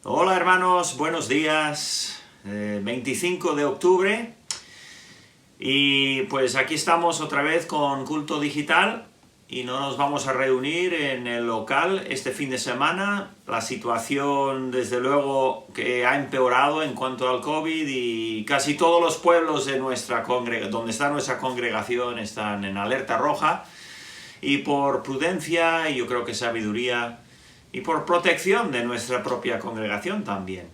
Hola hermanos, buenos días. 25 de octubre y pues aquí estamos otra vez con culto digital y no nos vamos a reunir en el local este fin de semana. La situación desde luego que ha empeorado en cuanto al COVID y casi todos los pueblos de donde está nuestra congregación están en alerta roja y por prudencia y yo creo que sabiduría y por protección de nuestra propia congregación también.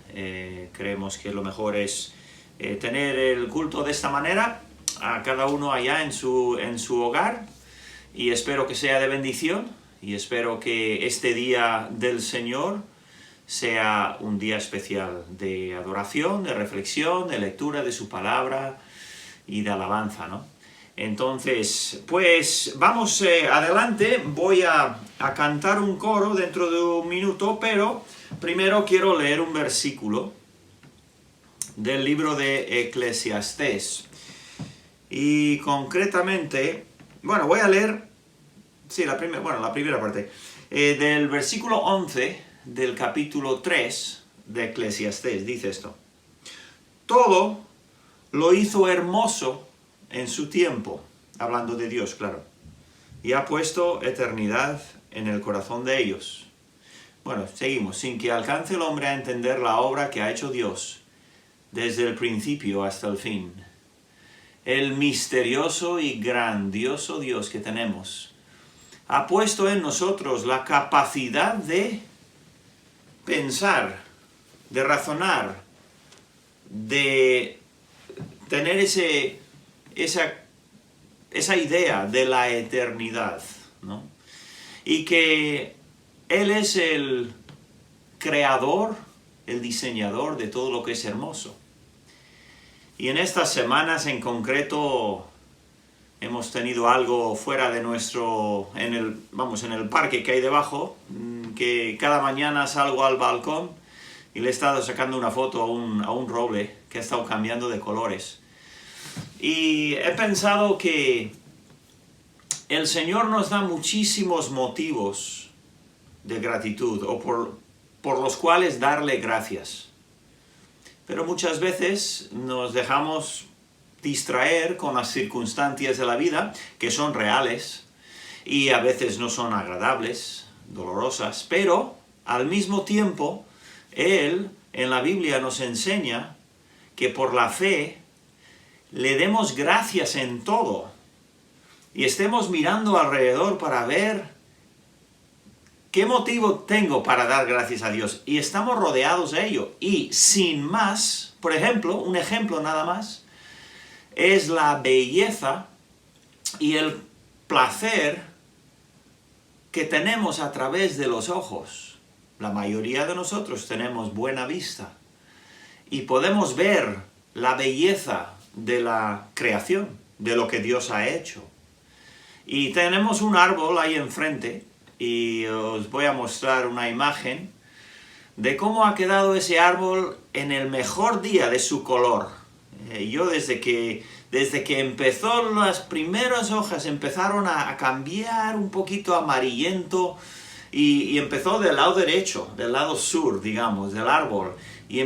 Creemos que lo mejor es tener el culto de esta manera, a cada uno allá en su hogar, y espero que sea de bendición, y espero que este día del Señor sea un día especial de adoración, de reflexión, de lectura de su palabra y de alabanza, ¿no? Entonces, pues vamos adelante, voy a cantar un coro dentro de un minuto, pero primero quiero leer un versículo del libro de Eclesiastés. Y concretamente, bueno, voy a leer, sí, la primera parte, del versículo 11 del capítulo 3 de Eclesiastés, dice esto: todo lo hizo hermoso en su tiempo, hablando de Dios, claro, y ha puesto eternidad en el corazón de ellos. Bueno, seguimos. Sin que alcance el hombre a entender la obra que ha hecho Dios, desde el principio hasta el fin. El misterioso y grandioso Dios que tenemos ha puesto en nosotros la capacidad de pensar, de razonar, de tener esa idea de la eternidad, ¿no? Y que Él es el creador, el diseñador de todo lo que es hermoso. Y en estas semanas en concreto hemos tenido algo fuera de en el parque que hay debajo, que cada mañana salgo al balcón y le he estado sacando una foto a un roble que ha estado cambiando de colores. Y he pensado que el Señor nos da muchísimos motivos de gratitud o por los cuales darle gracias. Pero muchas veces nos dejamos distraer con las circunstancias de la vida, que son reales y a veces no son agradables, dolorosas, pero al mismo tiempo Él en la Biblia nos enseña que por la fe le demos gracias en todo y estemos mirando alrededor para ver qué motivo tengo para dar gracias a Dios, y estamos rodeados de ello. Y sin más, por ejemplo, un ejemplo nada más, es la belleza y el placer que tenemos a través de los ojos. La mayoría de nosotros tenemos buena vista y podemos ver la belleza de la creación, de lo que Dios ha hecho. Y tenemos un árbol ahí enfrente y os voy a mostrar una imagen de cómo ha quedado ese árbol en el mejor día de su color. Yo desde que empezó, las primeras hojas empezaron a cambiar un poquito amarillento y empezó del lado derecho, del lado sur, digamos, del árbol. Y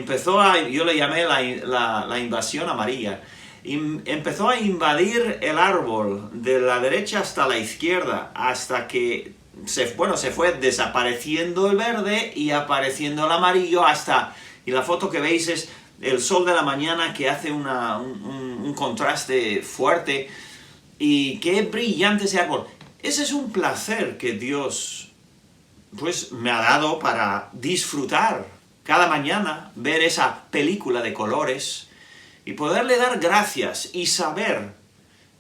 yo le llamé la invasión amarilla. Y empezó a invadir el árbol de la derecha hasta la izquierda, hasta que se fue desapareciendo el verde y apareciendo el amarillo y la foto que veis es el sol de la mañana que hace un contraste fuerte, y qué brillante ese árbol. Ese es un placer que Dios pues me ha dado para disfrutar cada mañana, ver esa película de colores y poderle dar gracias y saber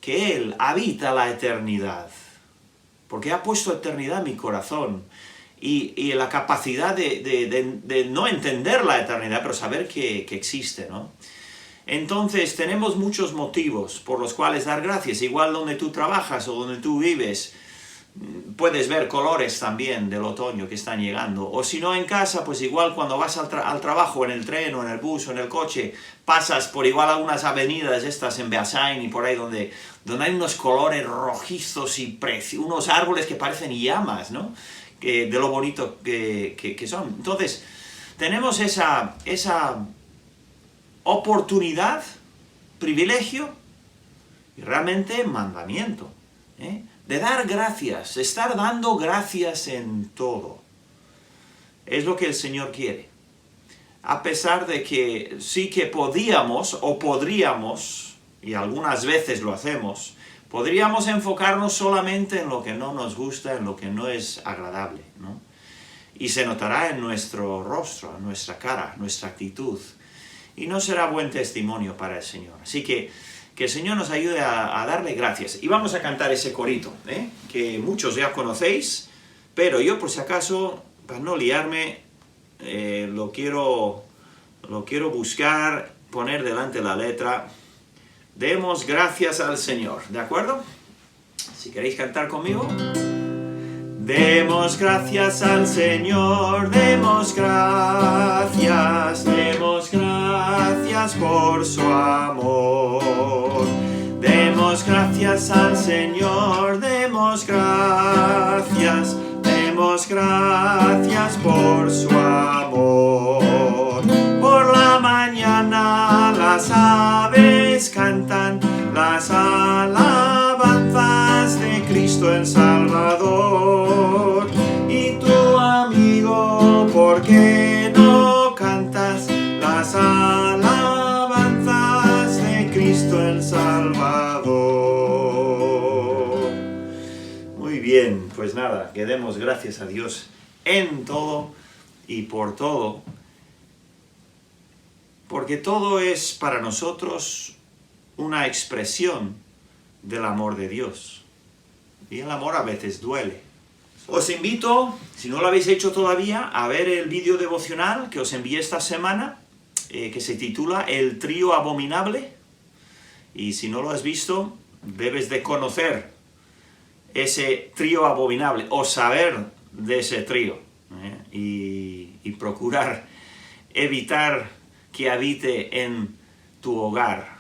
que Él habita la eternidad, porque ha puesto eternidad en mi corazón y la capacidad de no entender la eternidad, pero saber que existe, ¿no? Entonces tenemos muchos motivos por los cuales dar gracias. Igual donde tú trabajas o donde tú vives, puedes ver colores también del otoño que están llegando. O si no en casa, pues igual cuando vas al trabajo, en el tren o en el bus o en el coche, pasas por igual algunas avenidas estas en Beasain y por ahí donde hay unos colores rojizos y unos árboles que parecen llamas, ¿no? De lo bonito que son. Entonces, tenemos esa oportunidad, privilegio y realmente mandamiento, de dar gracias, de estar dando gracias en todo. Es lo que el Señor quiere. A pesar de que sí que podríamos, y algunas veces lo hacemos, podríamos enfocarnos solamente en lo que no nos gusta, en lo que no es agradable, ¿no? Y se notará en nuestro rostro, en nuestra cara, nuestra actitud. Y no será buen testimonio para el Señor. Así que el Señor nos ayude a darle gracias. Y vamos a cantar ese corito, que muchos ya conocéis, pero yo por si acaso, para no liarme, lo quiero buscar, poner delante la letra. Demos gracias al Señor, ¿de acuerdo? Si queréis cantar conmigo. Demos gracias al Señor, demos gracias por su amor. Demos gracias al Señor, demos gracias por su amor. Por la mañana las aves cantan las alabanzas de Cristo el Salvador. Y tu amigo, ¿por qué no cantas las alabanzas de Cristo el Salvador? Muy bien, pues nada, que demos gracias a Dios en todo y por todo, porque todo es para nosotros una expresión del amor de Dios. Y el amor a veces duele. Os invito, si no lo habéis hecho todavía, a ver el vídeo devocional que os envié esta semana, que se titula El trío abominable. Y si no lo has visto, debes de conocer ese trío abominable, o saber de ese trío, y procurar evitar que habite en tu hogar.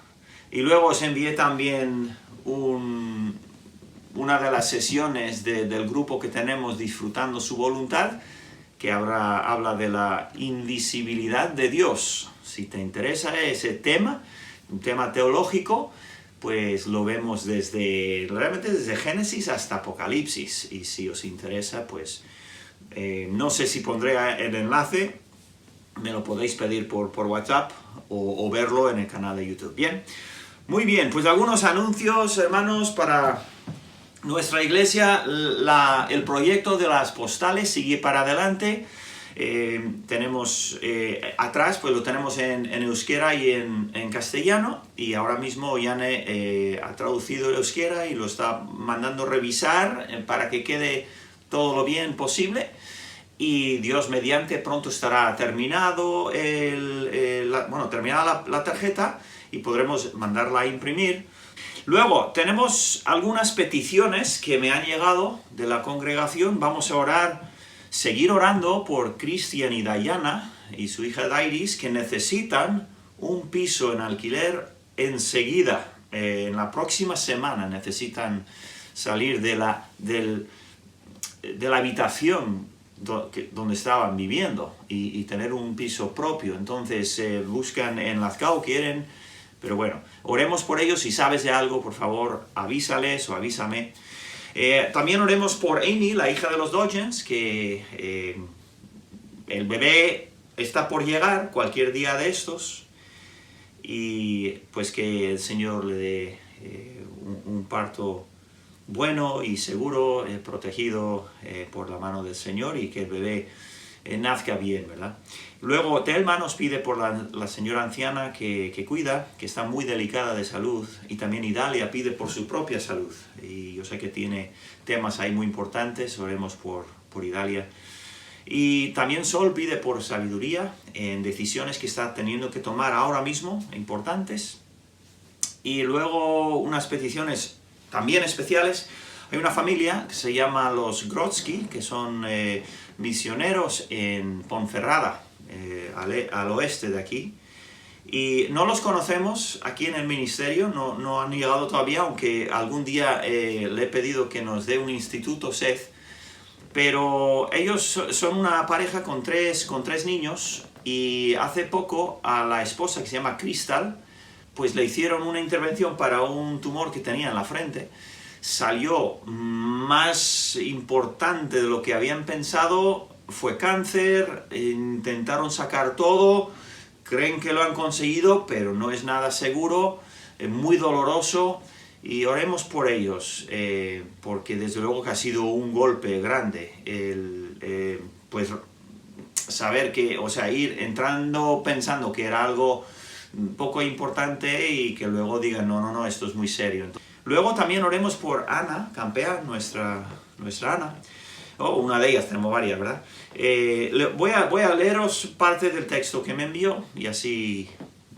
Y luego os envié también una de las sesiones del grupo que tenemos Disfrutando su Voluntad, que habla de la invisibilidad de Dios. Si te interesa ese tema, un tema teológico, pues lo vemos realmente desde Génesis hasta Apocalipsis. Y si os interesa, pues no sé si pondré el enlace, me lo podéis pedir por WhatsApp o verlo en el canal de YouTube. Bien, muy bien, pues algunos anuncios, hermanos, para nuestra iglesia. El proyecto de las postales sigue para adelante. Tenemos atrás, pues lo tenemos en euskera y en castellano, y ahora mismo Yane ha traducido el euskera y lo está mandando revisar para que quede todo lo bien posible. Y Dios mediante pronto estará terminado terminada la tarjeta y podremos mandarla a imprimir. Luego tenemos algunas peticiones que me han llegado de la congregación. Vamos a seguir orando por Cristian y Dayana y su hija Dairis, que necesitan un piso en alquiler enseguida. En la próxima semana necesitan salir de la habitación donde estaban viviendo y tener un piso propio. Entonces buscan en Lazcao, quieren, pero bueno, oremos por ellos. Si sabes de algo, por favor, avísales o avísame. También oremos por Amy, la hija de los Dodgens, que el bebé está por llegar cualquier día de estos, y pues que el Señor le dé un parto bueno y seguro, protegido por la mano del Señor, y que el bebé nazca bien, ¿verdad? Luego Telma nos pide por la señora anciana que cuida, que está muy delicada de salud, y también Idalia pide por su propia salud, y yo sé que tiene temas ahí muy importantes. Oremos por Idalia. Y también Sol pide por sabiduría en decisiones que está teniendo que tomar ahora mismo, importantes. Y luego unas peticiones también especiales. Hay una familia que se llama los Grotsky, que son misioneros en Ponferrada, al oeste de aquí. Y no los conocemos aquí en el ministerio, no han llegado todavía, aunque algún día le he pedido que nos dé un instituto SED. Pero ellos son una pareja con tres niños, y hace poco a la esposa, que se llama Crystal, pues le hicieron una intervención para un tumor que tenía en la frente. Salió más importante de lo que habían pensado, fue cáncer, intentaron sacar todo, creen que lo han conseguido, pero no es nada seguro, es muy doloroso, y oremos por ellos, porque desde luego que ha sido un golpe grande, pues saber que, o sea, ir entrando pensando que era algo poco importante y que luego digan, no, esto es muy serio. Luego también oremos por Ana Campea, nuestra Ana. Una de ellas, tenemos varias, ¿verdad? Voy a leeros parte del texto que me envió y así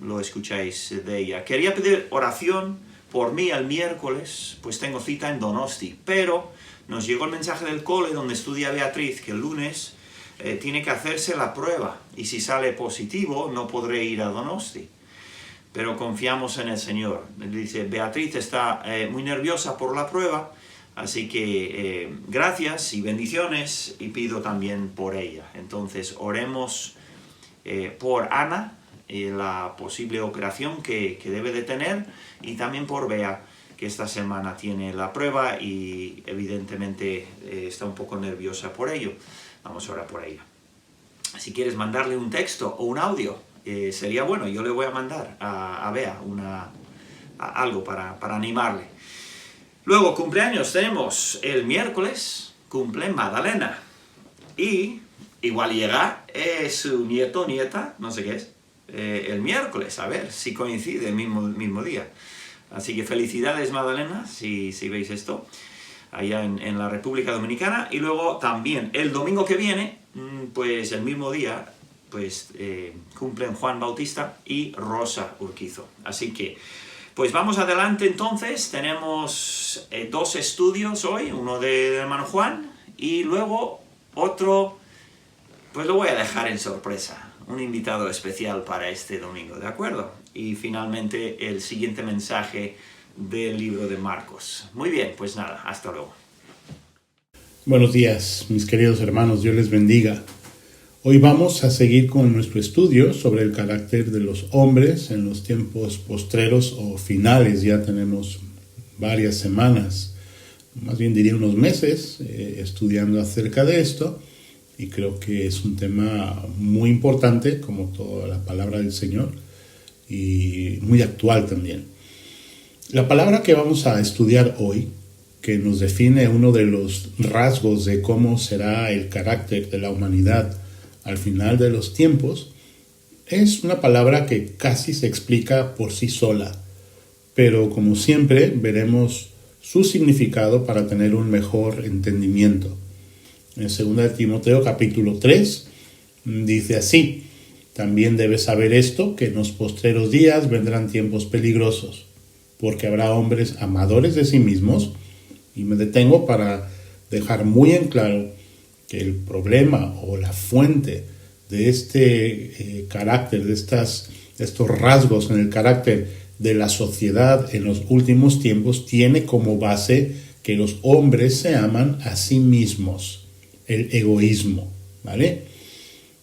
lo escucháis de ella. Quería pedir oración por mí el miércoles, pues tengo cita en Donosti, pero nos llegó el mensaje del cole donde estudia Beatriz que el lunes tiene que hacerse la prueba y si sale positivo no podré ir a Donosti. Pero confiamos en el Señor. Dice, Beatriz está muy nerviosa por la prueba, así que gracias y bendiciones, y pido también por ella. Entonces, oremos por Ana, la posible operación que debe de tener, y también por Bea, que esta semana tiene la prueba y evidentemente está un poco nerviosa por ello. Vamos a orar por ella. Si quieres mandarle un texto o un audio, sería bueno. Yo le voy a mandar a Bea algo para animarle. Luego, cumpleaños tenemos el miércoles, cumple Magdalena. Y igual llega su nieto, nieta, no sé qué es, el miércoles, a ver si coincide el mismo día. Así que felicidades, Magdalena, si veis esto, allá en la República Dominicana. Y luego también el domingo que viene, pues el mismo día, pues cumplen Juan Bautista y Rosa Urquizo. Así que, pues vamos adelante entonces. Tenemos 2 estudios hoy, uno del hermano Juan y luego otro, pues lo voy a dejar en sorpresa, un invitado especial para este domingo, ¿de acuerdo? Y finalmente el siguiente mensaje del libro de Marcos. Muy bien, pues nada, hasta luego. Buenos días, mis queridos hermanos, Dios les bendiga. Hoy vamos a seguir con nuestro estudio sobre el carácter de los hombres en los tiempos postreros o finales. Ya tenemos varias semanas, más bien diría unos meses, estudiando acerca de esto, y creo que es un tema muy importante, como toda la palabra del Señor, y muy actual también. La palabra que vamos a estudiar hoy, que nos define uno de los rasgos de cómo será el carácter de la humanidad al final de los tiempos, es una palabra que casi se explica por sí sola, pero como siempre veremos su significado para tener un mejor entendimiento. En 2 Timoteo capítulo 3 dice así: también debes saber esto, que en los postreros días vendrán tiempos peligrosos, porque habrá hombres amadores de sí mismos, y me detengo para dejar muy en claro que el problema o la fuente de este carácter, de estos rasgos en el carácter de la sociedad en los últimos tiempos, tiene como base que los hombres se aman a sí mismos, el egoísmo, ¿vale?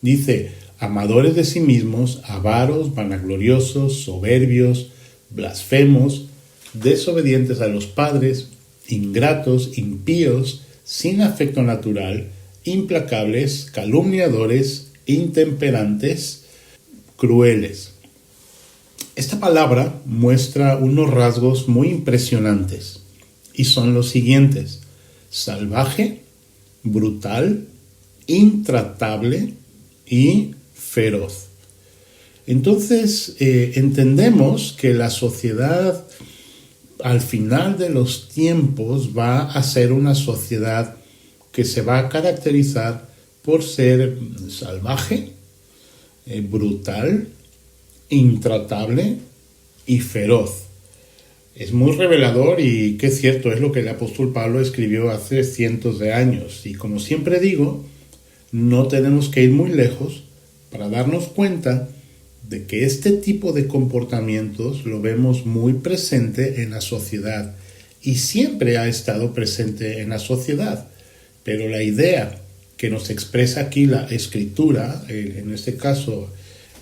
Dice, amadores de sí mismos, avaros, vanagloriosos, soberbios, blasfemos, desobedientes a los padres, ingratos, impíos, sin afecto natural, implacables, calumniadores, intemperantes, crueles. Esta palabra muestra unos rasgos muy impresionantes y son los siguientes: salvaje, brutal, intratable y feroz. Entonces entendemos que la sociedad al final de los tiempos va a ser una sociedad que se va a caracterizar por ser salvaje, brutal, intratable y feroz. Es muy revelador y que es cierto, es lo que el apóstol Pablo escribió hace cientos de años. Y como siempre digo, no tenemos que ir muy lejos para darnos cuenta de que este tipo de comportamientos lo vemos muy presente en la sociedad y siempre ha estado presente en la sociedad. Pero la idea que nos expresa aquí la Escritura, en este caso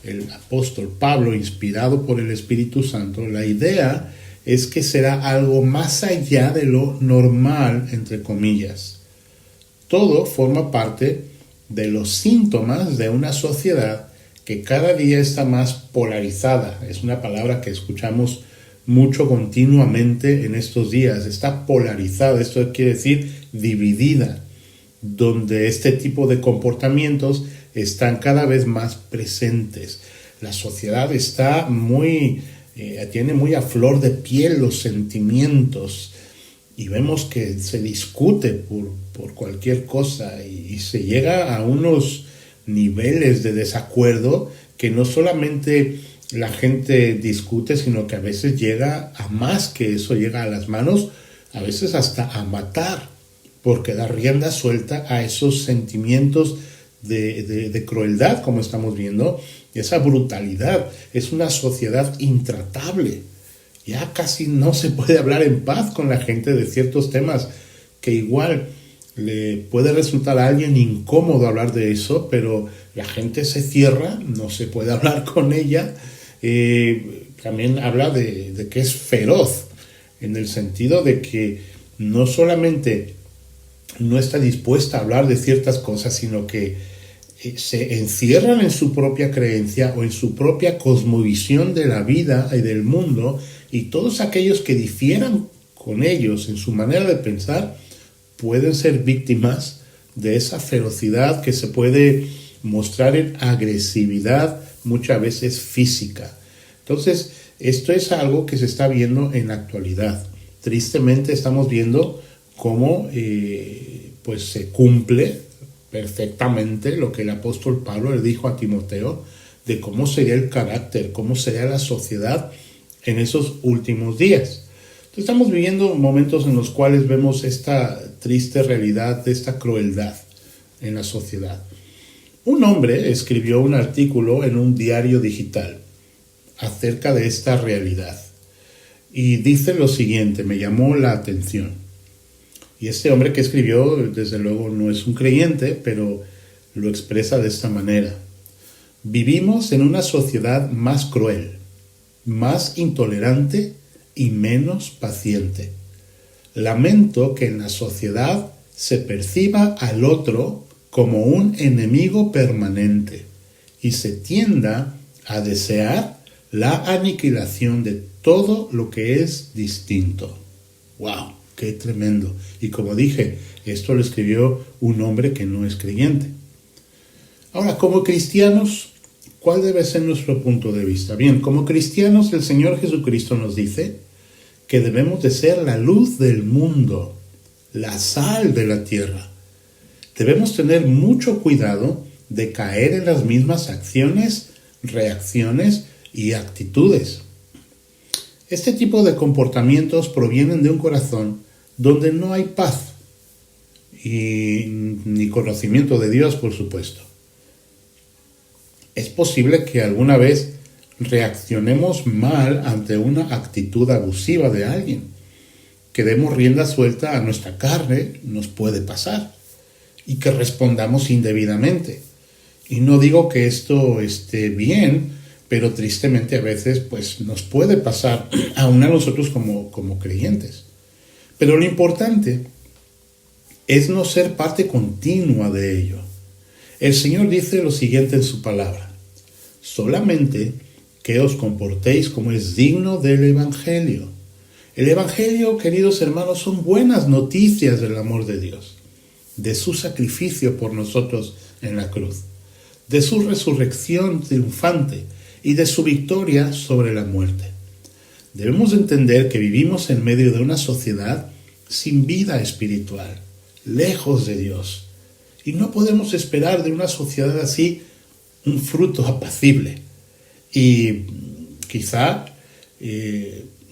el apóstol Pablo, inspirado por el Espíritu Santo, la idea es que será algo más allá de lo normal, entre comillas. Todo forma parte de los síntomas de una sociedad que cada día está más polarizada. Es una palabra que escuchamos mucho continuamente en estos días. Está polarizada, esto quiere decir dividida, donde este tipo de comportamientos están cada vez más presentes. La sociedad está tiene muy a flor de piel los sentimientos, y vemos que se discute por cualquier cosa y se llega a unos niveles de desacuerdo que no solamente la gente discute, sino que a veces llega a más que eso, llega a las manos, a veces hasta a matar, porque da rienda suelta a esos sentimientos de crueldad, como estamos viendo, y esa brutalidad. Es una sociedad intratable. Ya casi no se puede hablar en paz con la gente de ciertos temas que igual le puede resultar a alguien incómodo hablar de eso, pero la gente se cierra, no se puede hablar con ella. También habla de que es feroz, en el sentido de que no solamente no está dispuesta a hablar de ciertas cosas, sino que se encierran en su propia creencia o en su propia cosmovisión de la vida y del mundo, y todos aquellos que difieran con ellos en su manera de pensar pueden ser víctimas de esa ferocidad que se puede mostrar en agresividad, muchas veces física. Entonces, esto es algo que se está viendo en la actualidad. Tristemente estamos viendo cómo pues se cumple perfectamente lo que el apóstol Pablo le dijo a Timoteo de cómo sería el carácter, cómo sería la sociedad en esos últimos días. Entonces estamos viviendo momentos en los cuales vemos esta triste realidad, esta crueldad en la sociedad. Un hombre escribió un artículo en un diario digital acerca de esta realidad y dice lo siguiente, me llamó la atención. Y este hombre que escribió, desde luego no es un creyente, pero lo expresa de esta manera. Vivimos en una sociedad más cruel, más intolerante y menos paciente. Lamento que en la sociedad se perciba al otro como un enemigo permanente y se tienda a desear la aniquilación de todo lo que es distinto. ¡Wow! ¡Qué tremendo! Y como dije, esto lo escribió un hombre que no es creyente. Ahora, como cristianos, ¿cuál debe ser nuestro punto de vista? Bien, como cristianos, el Señor Jesucristo nos dice que debemos de ser la luz del mundo, la sal de la tierra. Debemos tener mucho cuidado de caer en las mismas acciones, reacciones y actitudes. Este tipo de comportamientos provienen de un corazón donde no hay paz y ni conocimiento de Dios, por supuesto. Es posible que alguna vez reaccionemos mal ante una actitud abusiva de alguien. Que demos rienda suelta a nuestra carne, nos puede pasar. Y que respondamos indebidamente. Y no digo que esto esté bien, pero tristemente a veces pues, nos puede pasar aún a nosotros como creyentes. Pero lo importante es no ser parte continua de ello. El Señor dice lo siguiente en su palabra. Solamente que os comportéis como es digno del Evangelio. El Evangelio, queridos hermanos, son buenas noticias del amor de Dios, de su sacrificio por nosotros en la cruz, de su resurrección triunfante y de su victoria sobre la muerte. Debemos entender que vivimos en medio de una sociedad sin vida espiritual, lejos de Dios, y no podemos esperar de una sociedad así un fruto apacible. Y quizá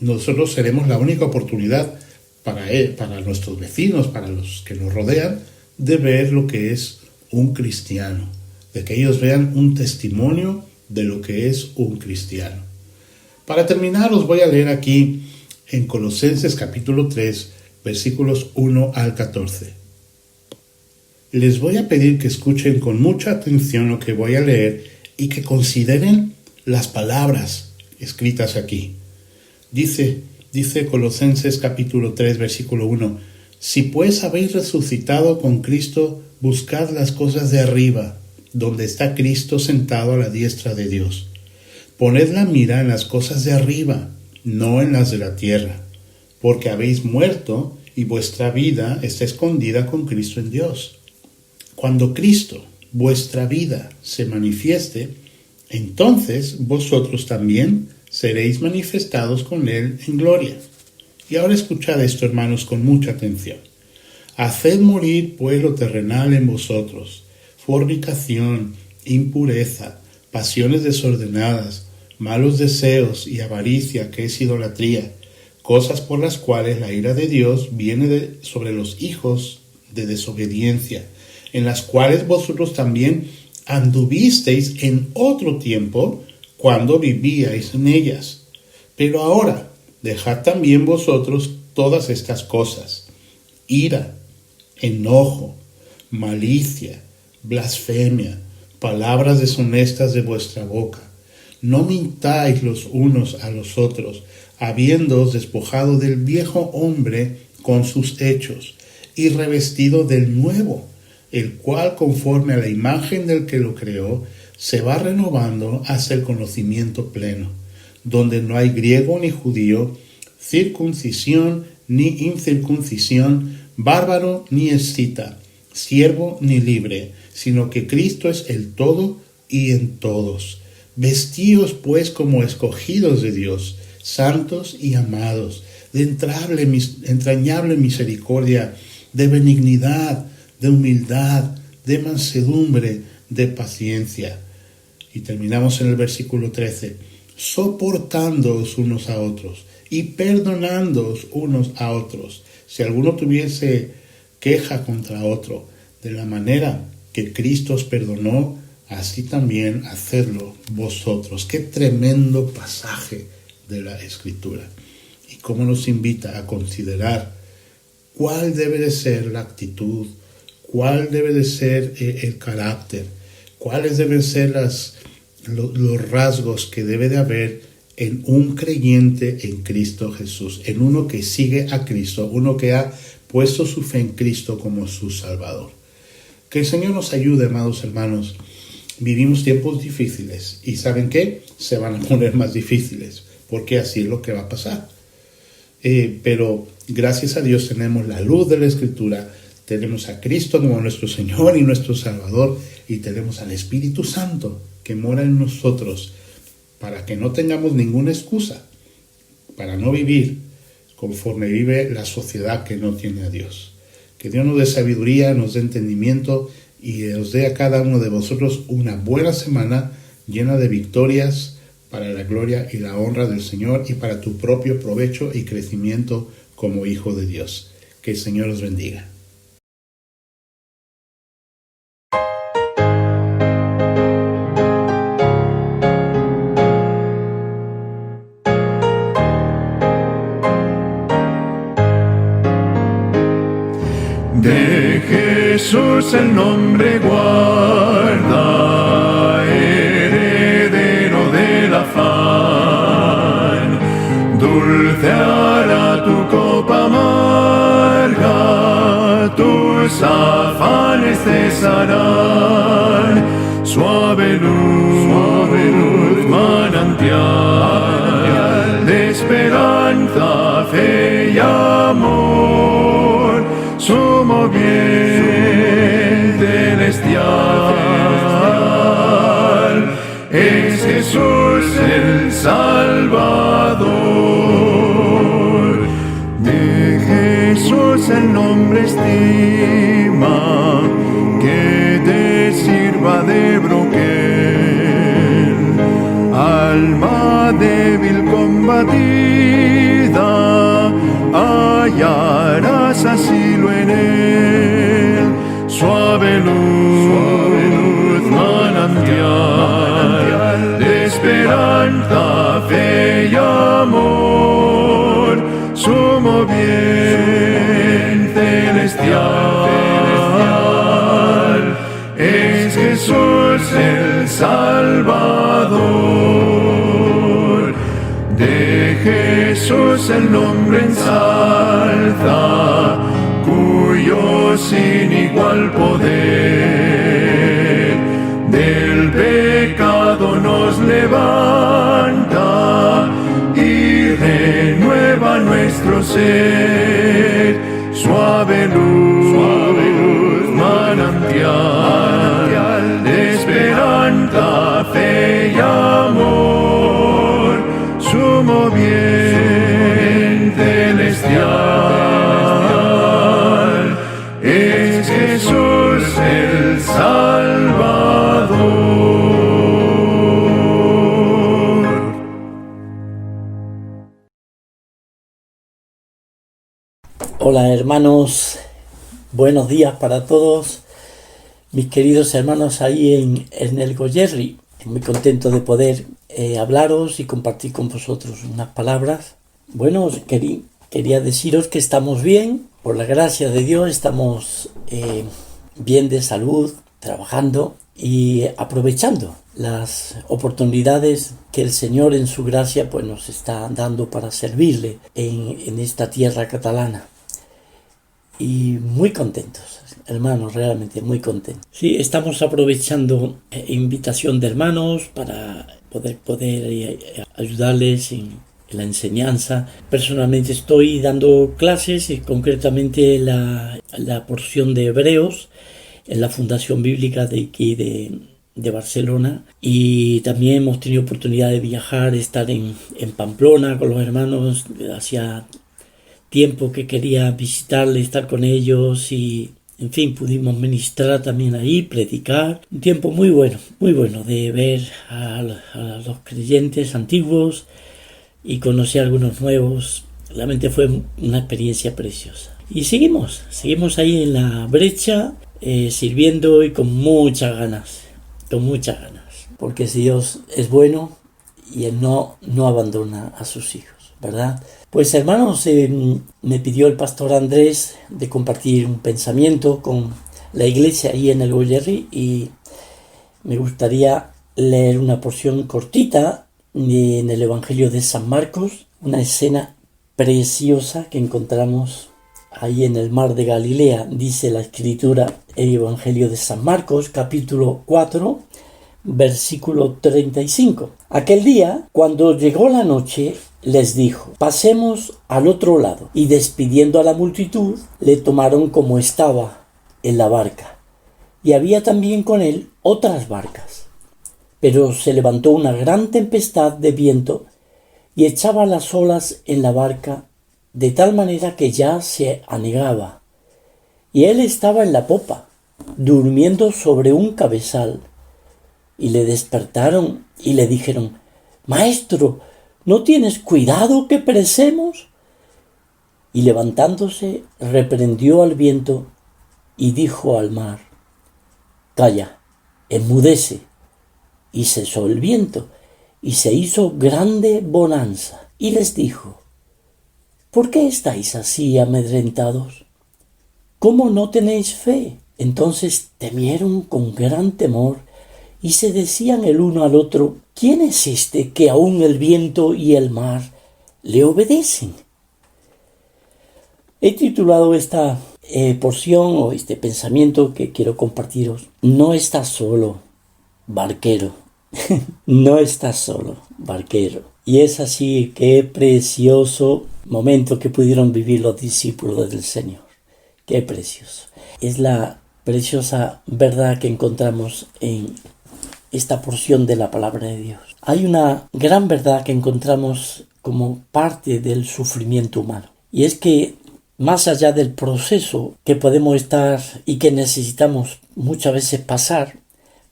nosotros seremos la única oportunidad para nuestros vecinos, para los que nos rodean, de ver lo que es un cristiano, de que ellos vean un testimonio de lo que es un cristiano. Para terminar, os voy a leer aquí en Colosenses capítulo 3, versículos 1 al 14. les voy a pedir que escuchen con mucha atención lo que voy a leer y que consideren las palabras escritas aquí. Dice Colosenses capítulo 3, versículo 1, si pues habéis resucitado con Cristo, buscad las cosas de arriba, donde está Cristo sentado a la diestra de Dios. Poned la mira en las cosas de arriba, no en las de la tierra, porque habéis muerto y vuestra vida está escondida con Cristo en Dios. Cuando Cristo, vuestra vida, se manifieste, entonces vosotros también seréis manifestados con Él en gloria. Y ahora escuchad esto, hermanos, con mucha atención. Haced morir pues lo terrenal en vosotros, fornicación, impureza, pasiones desordenadas, malos deseos y avaricia, que es idolatría, cosas por las cuales la ira de Dios viene sobre los hijos de desobediencia, en las cuales vosotros también anduvisteis en otro tiempo cuando vivíais en ellas. Pero ahora dejad también vosotros todas estas cosas: ira, enojo, malicia, blasfemia, palabras deshonestas de vuestra boca. No mintáis los unos a los otros, habiéndoos despojado del viejo hombre con sus hechos, y revestido del nuevo, el cual conforme a la imagen del que lo creó, se va renovando hasta el conocimiento pleno, donde no hay griego ni judío, circuncisión ni incircuncisión, bárbaro ni escita, siervo ni libre, sino que Cristo es el todo y en todos. Vestíos pues como escogidos de Dios, santos y amados, de entrañable misericordia, de benignidad, de humildad, de mansedumbre, de paciencia. Y terminamos en el versículo 13. Soportándoos unos a otros y perdonándoos unos a otros, si alguno tuviese queja contra otro, de la manera que Cristo os perdonó, así también hacedlo vosotros. Qué tremendo pasaje de la Escritura. Y cómo nos invita a considerar cuál debe de ser la actitud, cuál debe de ser el carácter, cuáles deben ser los rasgos que debe de haber en un creyente en Cristo Jesús, en uno que sigue a Cristo, uno que ha puesto su fe en Cristo como su Salvador. Que el Señor nos ayude, amados hermanos. Vivimos tiempos difíciles y ¿saben qué? Se van a poner más difíciles, porque así es lo que va a pasar. Pero gracias a Dios tenemos la luz de la Escritura, tenemos a Cristo como nuestro Señor y nuestro Salvador, y tenemos al Espíritu Santo que mora en nosotros, para que no tengamos ninguna excusa para no vivir conforme vive la sociedad que no tiene a Dios. Que Dios nos dé sabiduría, nos dé entendimiento y os dé a cada uno de vosotros una buena semana llena de victorias para la gloria y la honra del Señor y para tu propio provecho y crecimiento como hijo de Dios. Que el Señor os bendiga. De Jesús el nombre guarda, heredero del afán. Dulce hará tu copa amarga, tus afanes cesarán. Suave luz, manantial de esperanza, fe y amor. Sumo bien celestial, es Jesús el Salvador. De Jesús el nombre estima, que te sirva de broquel. Alma débil combatida, hallarás asilo en él. Suave luz, manantial de esperanza, fe y amor. Sumo bien celestial. Salvador. De Jesús el nombre ensalza, cuyo sin igual poder del pecado nos levanta y renueva nuestro ser. Suave luz, manantial de esperanza, fe y amor, sumo bien celestial, es Jesús el Salvador. Hola hermanos, buenos días para todos, mis queridos hermanos ahí en el Goyerri. Muy contento de poder hablaros y compartir con vosotros unas palabras. Bueno, quería deciros que estamos bien, por la gracia de Dios, estamos bien de salud, trabajando y aprovechando las oportunidades que el Señor en su gracia pues nos está dando para servirle en esta tierra catalana. Y muy contentos, hermanos, realmente muy contentos. Sí, estamos aprovechando invitación de hermanos para poder ayudarles en la enseñanza. Personalmente estoy dando clases y concretamente la porción de Hebreos en la Fundación Bíblica de aquí de Barcelona, y también hemos tenido oportunidad de viajar, estar en Pamplona con los hermanos. Hacía tiempo que quería visitarle, estar con ellos y, en fin, pudimos ministrar también ahí, predicar. Un tiempo muy bueno de ver a los creyentes antiguos y conocer a algunos nuevos. Realmente fue una experiencia preciosa. Y seguimos ahí en la brecha, sirviendo y con muchas ganas, porque si Dios es bueno y Él no abandona a sus hijos, ¿verdad? Pues hermanos, me pidió el pastor Andrés de compartir un pensamiento con la iglesia ahí en el Goyerri y me gustaría leer una porción cortita en el Evangelio de San Marcos, una escena preciosa que encontramos ahí en el mar de Galilea. Dice la escritura, el Evangelio de San Marcos, capítulo 4, versículo 35. Aquel día, cuando llegó la noche, les dijo: pasemos al otro lado. Y despidiendo a la multitud, le tomaron como estaba en la barca. Y había también con él otras barcas. Pero se levantó una gran tempestad de viento y echaba las olas en la barca, de tal manera que ya se anegaba. Y él estaba en la popa, durmiendo sobre un cabezal. Y le despertaron y le dijeron: Maestro, ¿no tienes cuidado que perecemos? Y levantándose, reprendió al viento y dijo al mar: Calla, enmudece. Y cesó el viento, y se hizo grande bonanza. Y les dijo: ¿por qué estáis así amedrentados? ¿Cómo no tenéis fe? Entonces temieron con gran temor, y se decían el uno al otro: ¿quién es este que aun el viento y el mar le obedecen? He titulado esta porción o este pensamiento que quiero compartiros: no estás solo, barquero. No estás solo, barquero. Y es así, qué precioso momento que pudieron vivir los discípulos del Señor. Qué precioso. Es la preciosa verdad que encontramos en esta porción de la palabra de Dios. Hay una gran verdad que encontramos como parte del sufrimiento humano. Y es que más allá del proceso que podemos estar y que necesitamos muchas veces pasar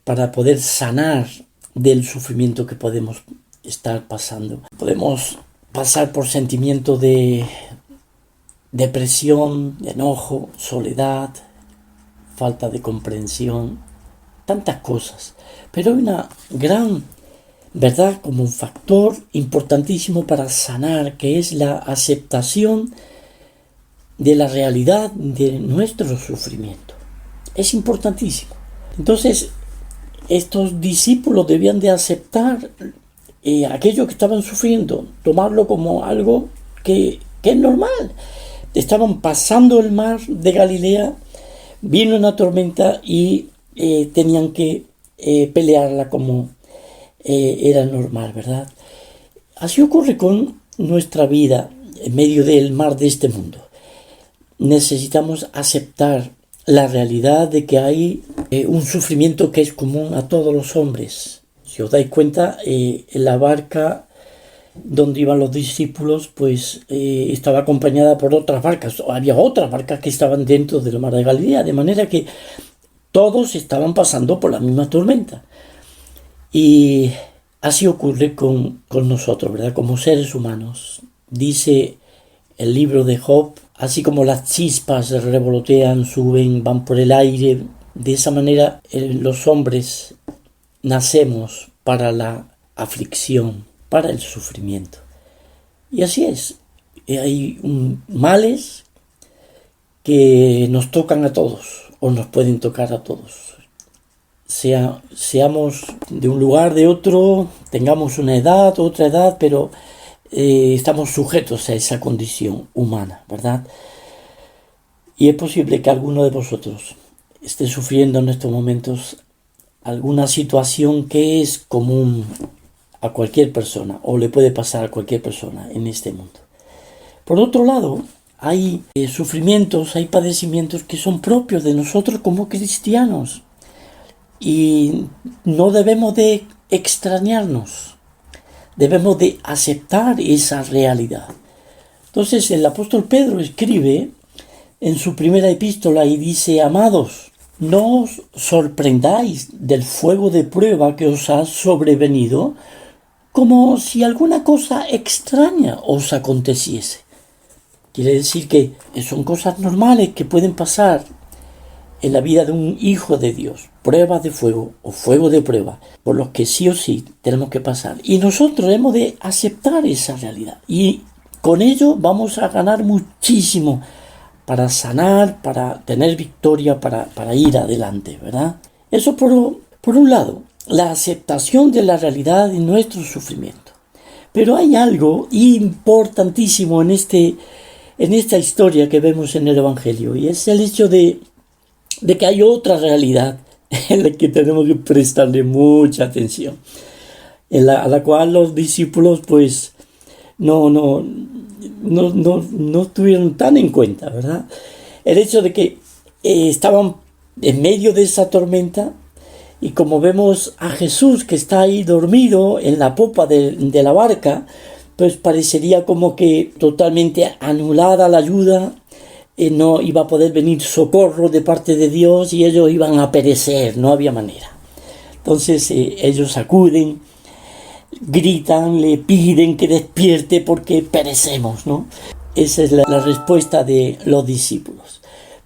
para poder sanar del sufrimiento que podemos estar pasando, podemos pasar por sentimientos de depresión, de enojo, soledad, falta de comprensión, tantas cosas. Pero hay una gran verdad como un factor importantísimo para sanar, que es la aceptación de la realidad de nuestro sufrimiento. Es importantísimo. Entonces, estos discípulos debían de aceptar aquello que estaban sufriendo, tomarlo como algo que es normal. Estaban pasando el mar de Galilea, vino una tormenta y tenían que pelearla como era normal, ¿verdad? Así ocurre con nuestra vida en medio del mar de este mundo. Necesitamos aceptar la realidad de que hay un sufrimiento que es común a todos los hombres. Si os dais cuenta, en la barca donde iban los discípulos, pues estaba acompañada por otras barcas. Había otras barcas que estaban dentro del mar de Galilea, de manera que todos estaban pasando por la misma tormenta. Y así ocurre con nosotros, ¿verdad? Como seres humanos. Dice el libro de Job, así como las chispas revolotean, suben, van por el aire, de esa manera los hombres nacemos para la aflicción, para el sufrimiento. Y así es. Hay males que nos tocan a todos, o nos pueden tocar a todos. Seamos de un lugar, de otro, tengamos una edad, otra edad, pero estamos sujetos a esa condición humana, ¿verdad? Y es posible que alguno de vosotros esté sufriendo en estos momentos alguna situación que es común a cualquier persona, o le puede pasar a cualquier persona en este mundo. Por otro lado, hay sufrimientos, hay padecimientos que son propios de nosotros como cristianos, y no debemos de extrañarnos, debemos de aceptar esa realidad. Entonces el apóstol Pedro escribe en su primera epístola y dice: amados, no os sorprendáis del fuego de prueba que os ha sobrevenido, como si alguna cosa extraña os aconteciese. Quiere decir que son cosas normales que pueden pasar en la vida de un hijo de Dios, pruebas de fuego o fuego de prueba, por los que sí o sí tenemos que pasar. Y nosotros hemos de aceptar esa realidad, y con ello vamos a ganar muchísimo para sanar, para tener victoria, para ir adelante, ¿verdad? Eso por un lado, la aceptación de la realidad de nuestro sufrimiento. Pero hay algo importantísimo en esta historia que vemos en el Evangelio, y es el hecho de que hay otra realidad en la que tenemos que prestarle mucha atención, a la cual los discípulos pues no tuvieron tan en cuenta, ¿verdad? El hecho de que estaban en medio de esa tormenta, y como vemos a Jesús que está ahí dormido en la popa de la barca, pues parecería como que totalmente anulada la ayuda, no iba a poder venir socorro de parte de Dios y ellos iban a perecer, no había manera. Entonces ellos acuden, gritan, le piden que despierte porque perecemos, ¿no? Esa es la respuesta de los discípulos.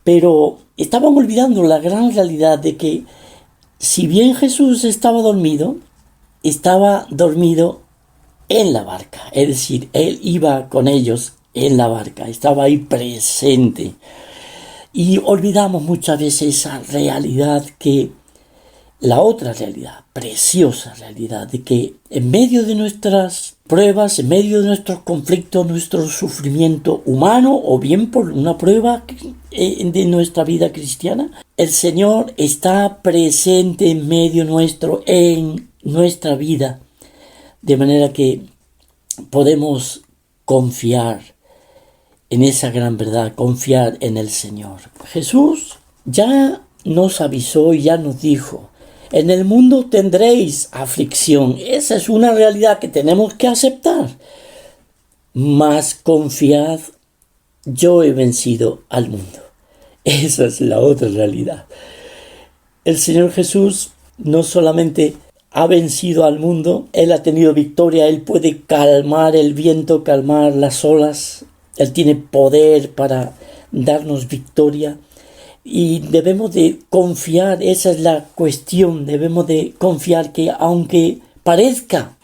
Pero estaban olvidando la gran realidad de que si bien Jesús estaba dormido en la barca, es decir, Él iba con ellos en la barca, estaba ahí presente. Y olvidamos muchas veces esa realidad, que la otra realidad, preciosa realidad, de que en medio de nuestras pruebas, en medio de nuestros conflictos, nuestro sufrimiento humano, o bien por una prueba de nuestra vida cristiana, el Señor está presente en medio nuestro, en nuestra vida, de manera que podemos confiar en esa gran verdad, confiar en el Señor. Jesús ya nos avisó y ya nos dijo: en el mundo tendréis aflicción. Esa es una realidad que tenemos que aceptar. Mas confiad, yo he vencido al mundo. Esa es la otra realidad. El Señor Jesús no solamente ha vencido al mundo, Él ha tenido victoria, Él puede calmar el viento, calmar las olas, Él tiene poder para darnos victoria. Y debemos de confiar, esa es la cuestión, debemos de confiar que aunque parezca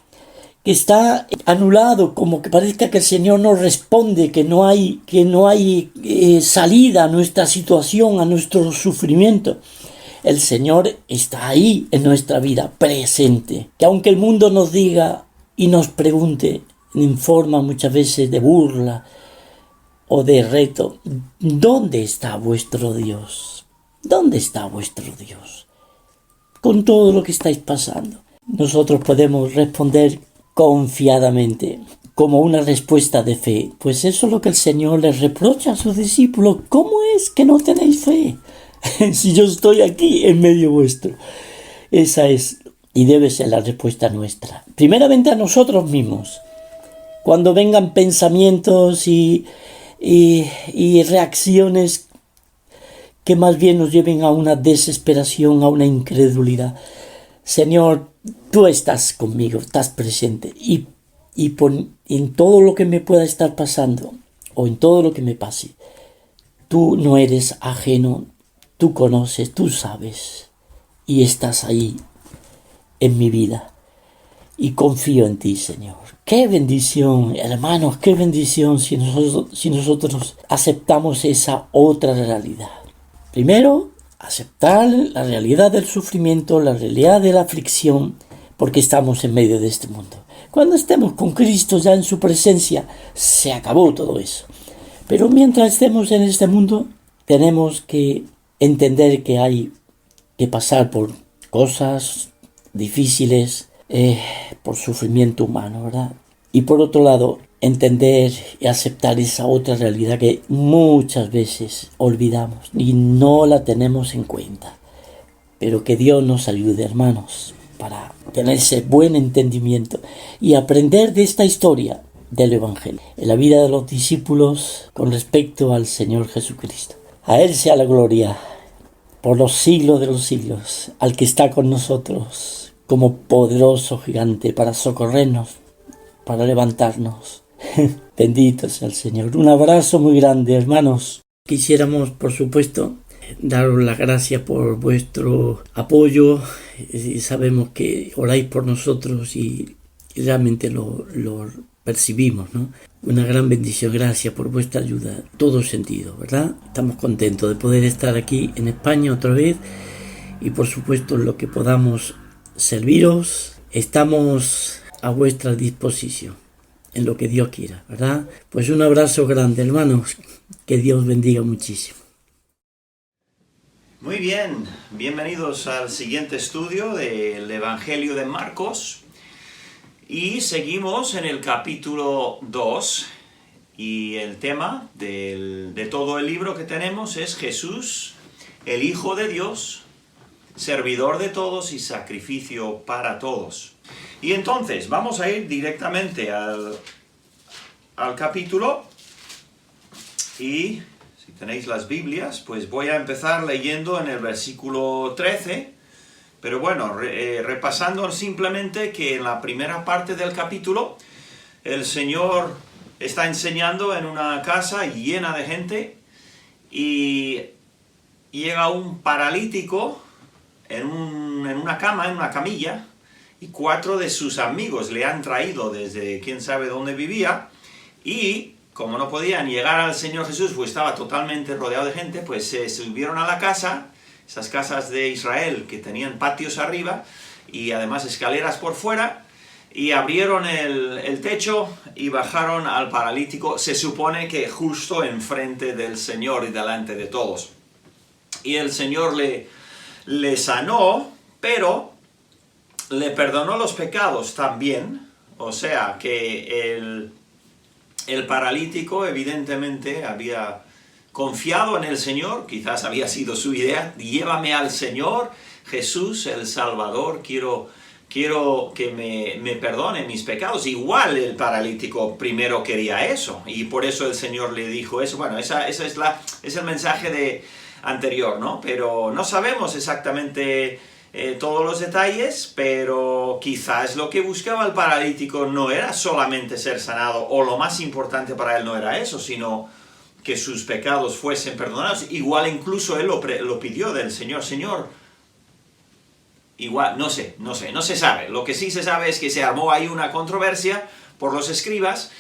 que está anulado, como que parezca que el Señor no responde, que no hay salida a nuestra situación, a nuestro sufrimiento, El Señor está ahí en nuestra vida, presente. Que aunque el mundo nos diga y nos pregunte en forma muchas veces de burla o de reto, ¿dónde está vuestro Dios? ¿Dónde está vuestro Dios? Con todo lo que estáis pasando, nosotros podemos responder confiadamente, como una respuesta de fe. Pues eso es lo que el Señor les reprocha a sus discípulos. ¿Cómo es que no tenéis fe? Si yo estoy aquí en medio vuestro. Esa es y debe ser la respuesta nuestra. Primeramente a nosotros mismos. Cuando vengan pensamientos y reacciones que más bien nos lleven a una desesperación, a una incredulidad. Señor, tú estás conmigo, estás presente. Y en todo lo que me pueda estar pasando, o en todo lo que me pase, tú no eres ajeno, tú conoces, tú sabes, y estás ahí en mi vida. Y confío en ti, Señor. Qué bendición, hermanos, qué bendición si nosotros aceptamos esa otra realidad. Primero, aceptar la realidad del sufrimiento, la realidad de la aflicción, porque estamos en medio de este mundo. Cuando estemos con Cristo ya en su presencia, se acabó todo eso. Pero mientras estemos en este mundo, tenemos que entender que hay que pasar por cosas difíciles, por sufrimiento humano, ¿verdad? Y por otro lado, entender y aceptar esa otra realidad que muchas veces olvidamos y no la tenemos en cuenta. Pero que Dios nos ayude, hermanos, para tener ese buen entendimiento y aprender de esta historia del Evangelio, en la vida de los discípulos con respecto al Señor Jesucristo. A Él sea la gloria por los siglos de los siglos, al que está con nosotros como poderoso gigante para socorrernos, para levantarnos. Bendito sea el Señor. Un abrazo muy grande, hermanos. Quisiéramos, por supuesto, daros las gracias por vuestro apoyo. Sabemos que oráis por nosotros y realmente lo percibimos, ¿no? Una gran bendición. Gracias por vuestra ayuda, en todo sentido, ¿verdad? Estamos contentos de poder estar aquí en España otra vez y, por supuesto, en lo que podamos serviros, estamos a vuestra disposición, en lo que Dios quiera, ¿verdad? Pues un abrazo grande, hermanos. Que Dios bendiga muchísimo. Muy bien, bienvenidos al siguiente estudio del Evangelio de Marcos. Y seguimos en el capítulo 2. Y el tema de todo el libro que tenemos es Jesús, el Hijo de Dios, servidor de todos y sacrificio para todos. Y entonces vamos a ir directamente al capítulo. Y si tenéis las Biblias, pues voy a empezar leyendo en el versículo 13. Pero bueno, repasando simplemente que en la primera parte del capítulo el Señor está enseñando en una casa llena de gente y llega un paralítico en una cama, en una camilla, y 4 de sus amigos le han traído desde quién sabe dónde vivía, y como no podían llegar al Señor Jesús, pues estaba totalmente rodeado de gente, pues se subieron a la casa, esas casas de Israel que tenían patios arriba y además escaleras por fuera, y abrieron el techo y bajaron al paralítico, se supone que justo enfrente del Señor y delante de todos. Y el Señor le sanó, pero le perdonó los pecados también. O sea que el paralítico evidentemente había confiado en el Señor, quizás había sido su idea: llévame al Señor Jesús, el Salvador, quiero que me perdone mis pecados. Igual el paralítico primero quería eso, y por eso el Señor le dijo eso. Bueno, es el mensaje anterior, ¿no? Pero no sabemos exactamente todos los detalles, pero quizás lo que buscaba el paralítico no era solamente ser sanado, o lo más importante para él no era eso, sino que sus pecados fuesen perdonados. Igual incluso él lo pidió del Señor. Señor, igual, no se sabe. Lo que sí se sabe es que se armó ahí una controversia por los escribas,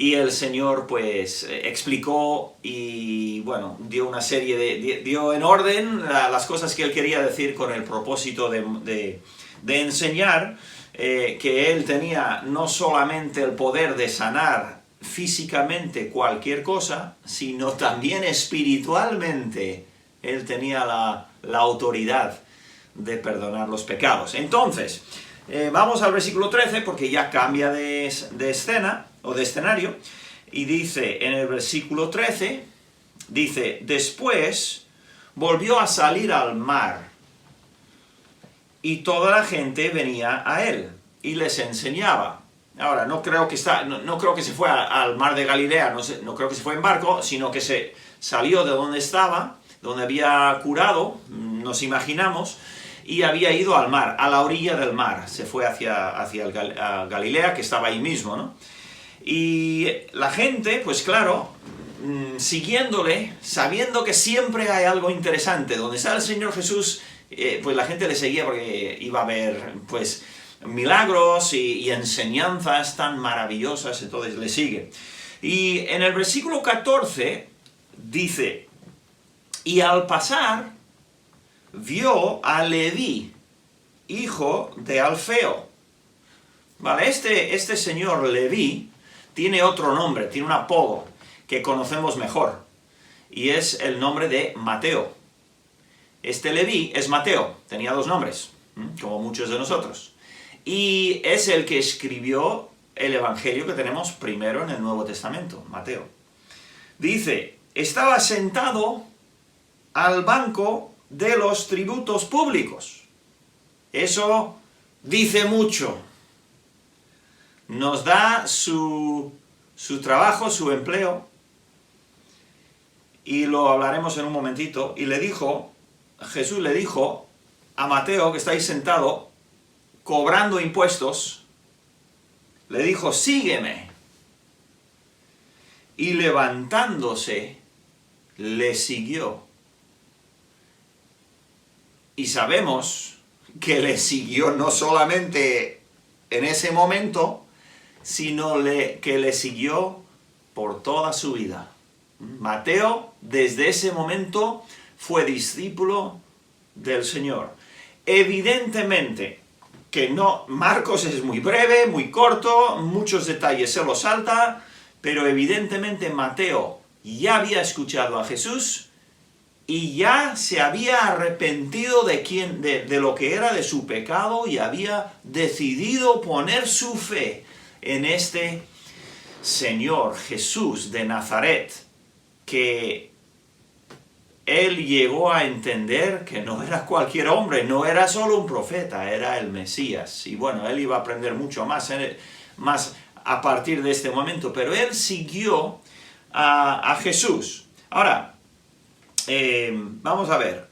Y el Señor pues explicó y bueno, dio una serie dio en orden las cosas que él quería decir con el propósito de enseñar que él tenía no solamente el poder de sanar físicamente cualquier cosa, sino también espiritualmente él tenía la autoridad de perdonar los pecados. Entonces, vamos al versículo 13 porque ya cambia de escena o de escenario, y dice en el versículo 13, dice, después volvió a salir al mar, y toda la gente venía a él, y les enseñaba. Ahora, no creo que se fue al mar de Galilea, no creo que se fue en barco, sino que se salió de donde estaba, donde había curado, nos imaginamos, y había ido al mar, a la orilla del mar, se fue hacia Galilea, que estaba ahí mismo, ¿no? Y la gente, pues claro, siguiéndole, sabiendo que siempre hay algo interesante. Donde está el Señor Jesús, pues la gente le seguía porque iba a ver, pues, milagros y enseñanzas tan maravillosas, entonces le sigue. Y en el versículo 14 dice, y al pasar, vio a Leví, hijo de Alfeo. Vale, este señor Leví tiene otro nombre, tiene un apodo que conocemos mejor, y es el nombre de Mateo. Este Leví es Mateo, tenía dos nombres, como muchos de nosotros, y es el que escribió el evangelio que tenemos primero en el Nuevo Testamento, Mateo. Dice, estaba sentado al banco de los tributos públicos. Eso dice mucho. Nos da su trabajo, su empleo, y lo hablaremos en un momentito. Y Jesús le dijo a Mateo, que está ahí sentado, cobrando impuestos, le dijo, sígueme. Y levantándose, le siguió. Y sabemos que le siguió no solamente en ese momento, sino que le siguió por toda su vida. Mateo, desde ese momento, fue discípulo del Señor. Evidentemente que no, Marcos es muy breve, muy corto, muchos detalles se los salta, pero evidentemente Mateo ya había escuchado a Jesús y ya se había arrepentido de lo que era de su pecado y había decidido poner su fe en este Señor Jesús de Nazaret, que él llegó a entender que no era cualquier hombre, no era solo un profeta, era el Mesías. Y bueno, él iba a aprender mucho más a partir de este momento, pero él siguió a Jesús. Ahora, vamos a ver,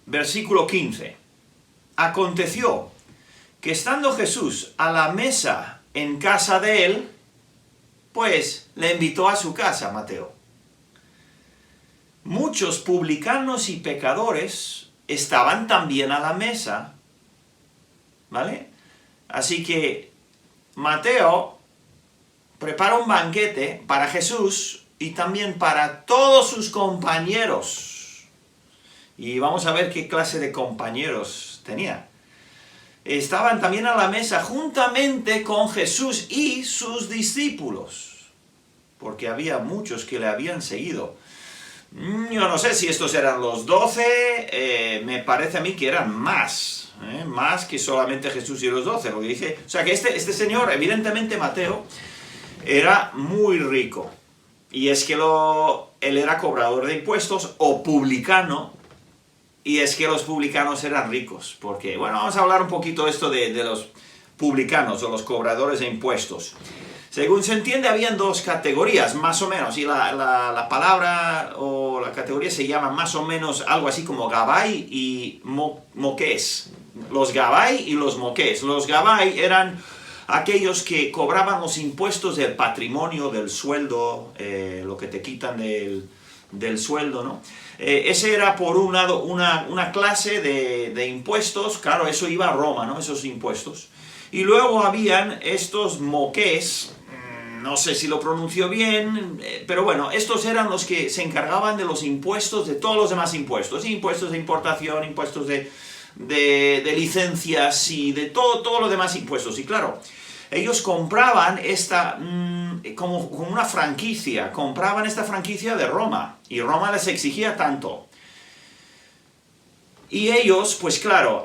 versículo 15. Aconteció que estando Jesús a la mesa en casa de él, pues le invitó a su casa, Mateo. Muchos publicanos y pecadores estaban también a la mesa, ¿vale? Así que Mateo prepara un banquete para Jesús y también para todos sus compañeros. Y vamos a ver qué clase de compañeros tenía. Estaban también a la mesa juntamente con Jesús y sus discípulos, porque había muchos que le habían seguido. Yo no sé si estos eran los 12, me parece a mí que eran más que solamente Jesús y los 12, porque dice, o sea que este señor, evidentemente Mateo, era muy rico, y es que él era cobrador de impuestos o publicano, y es que los publicanos eran ricos, porque, bueno, vamos a hablar un poquito esto de los publicanos o los cobradores de impuestos. Según se entiende, habían dos categorías, más o menos, y la palabra o la categoría se llama más o menos algo así como Gabai y Moqués. Los Gabai y los Moqués. Los Gabai eran aquellos que cobraban los impuestos del patrimonio, del sueldo, lo que te quitan del sueldo, ¿no? Ese era por un lado una clase de impuestos, claro, eso iba a Roma, ¿no? Esos impuestos. Y luego habían estos moqués, no sé si lo pronunció bien, pero bueno, estos eran los que se encargaban de los impuestos, de todos los demás impuestos, impuestos de importación, impuestos de licencias y de todos los demás impuestos. Y claro, ellos compraban esta, como una franquicia, compraban esta franquicia de Roma, y Roma les exigía tanto. Y ellos, pues claro,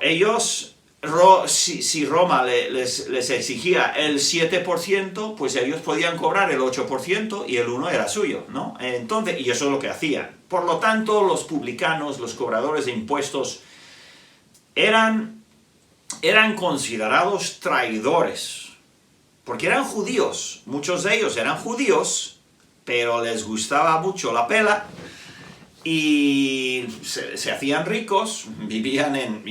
si Roma les exigía el 7%, pues ellos podían cobrar el 8% y el 1% era suyo, ¿no? Entonces, y eso es lo que hacían. Por lo tanto, los publicanos, los cobradores de impuestos, eran considerados traidores, porque eran judíos. Muchos de ellos eran judíos, pero les gustaba mucho la pela, y se hacían ricos, vivían en